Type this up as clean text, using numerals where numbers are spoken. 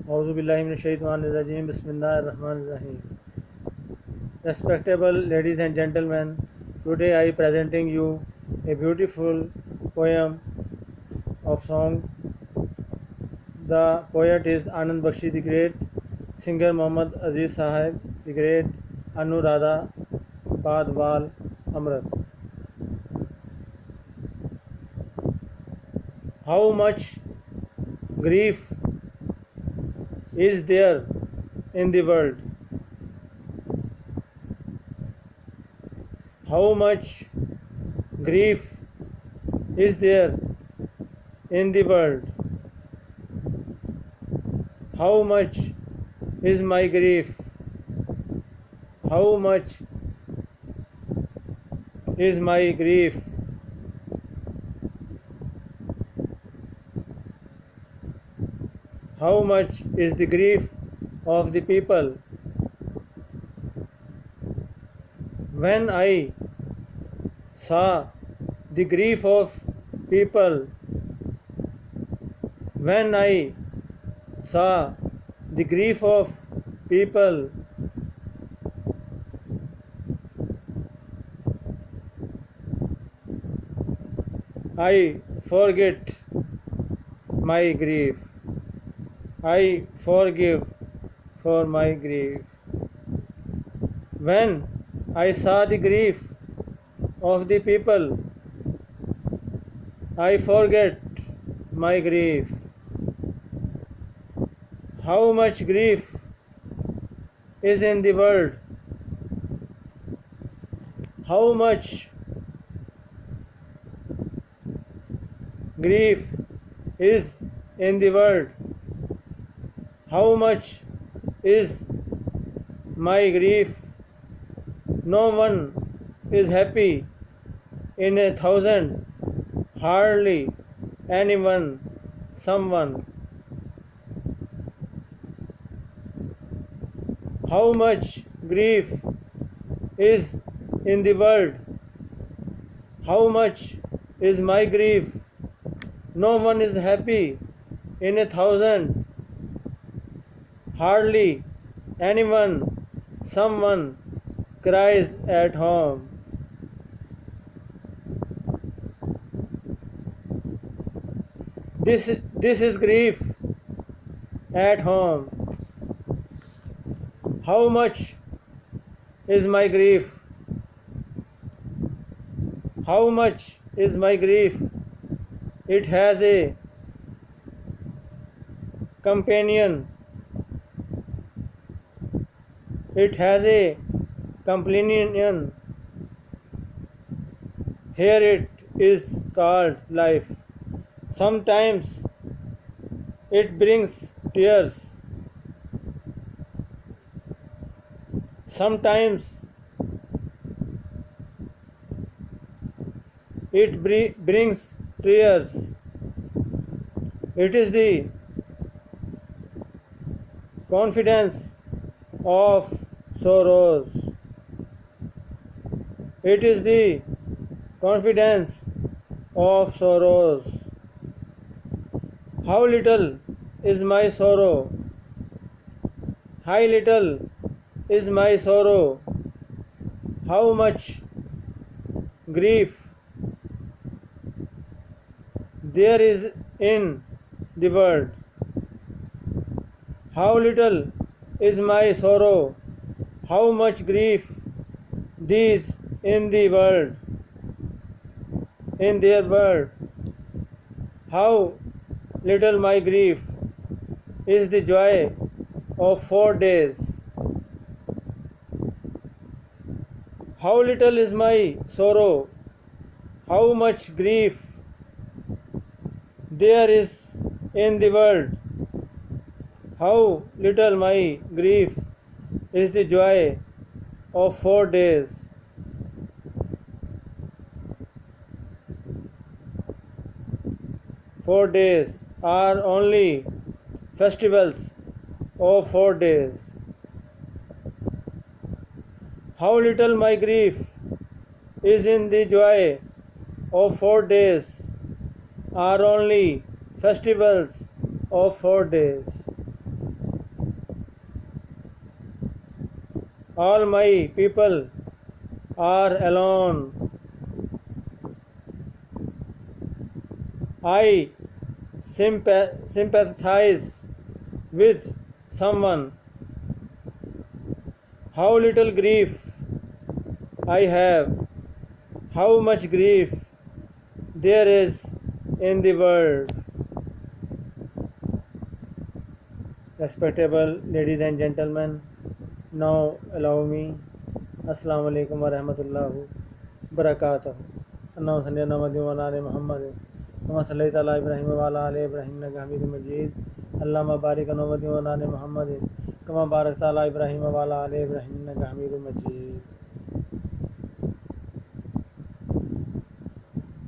Auzubillahiminash-shaytanir-rajim. Bismillahir-rahmanir-rahim. Respectable ladies and gentlemen, today I presenting you a beautiful poem of song. The poet is Anand Bakshi the Great, singer Muhammad Aziz Sahib the Great, Anuradha Padwal Amrit. How much grief is there in the world? How much grief is there in the world? How much is my grief? How much is my grief? How much is the grief of the people? When I saw the grief of people, when I saw the grief of people, I forget my grief. I forgive for my grief. When I saw the grief of the people, I forget my grief. How much grief is in the world? How much grief is in the world? How much is my grief? No one is happy in 1,000, hardly anyone, someone. How much grief is in the world? How much is my grief? No one is happy in 1,000, hardly anyone, someone cries at home. This is grief at home. How much is my grief? How much is my grief? It has a companion. It has a companion. Here it is called life. Sometimes it brings tears. Sometimes it brings tears. It is the confidence of sorrows. It is the confidence of sorrows. How little is my sorrow? How little is my sorrow? How much grief there is in the world? How little is my sorrow? How much grief these in the world, in their world? How little my grief is the joy of 4 days. How little is my sorrow? How much grief there is in the world? How little my grief is the joy of 4 days. 4 days are only festivals of 4 days. How little my grief is in the joy of 4 days are only festivals of 4 days. All my people are alone. I sympathize with someone. How little grief I have, how much grief there is in the world. Respectable ladies and gentlemen, now allow me. Assalamu alaikum wa rahmatullahi wa barakatuh. Allahumma salli ala Muhammadin wa ala ali Muhammad. Kama sallaita ala Ibrahim wa ala ali Ibrahim innaka Hamidum Majid. Allahumma barik ala Muhammadin wa ala ali Muhammad. Kama barakta ala Ibrahim wa ala ali Ibrahim innaka Hamidum Majid.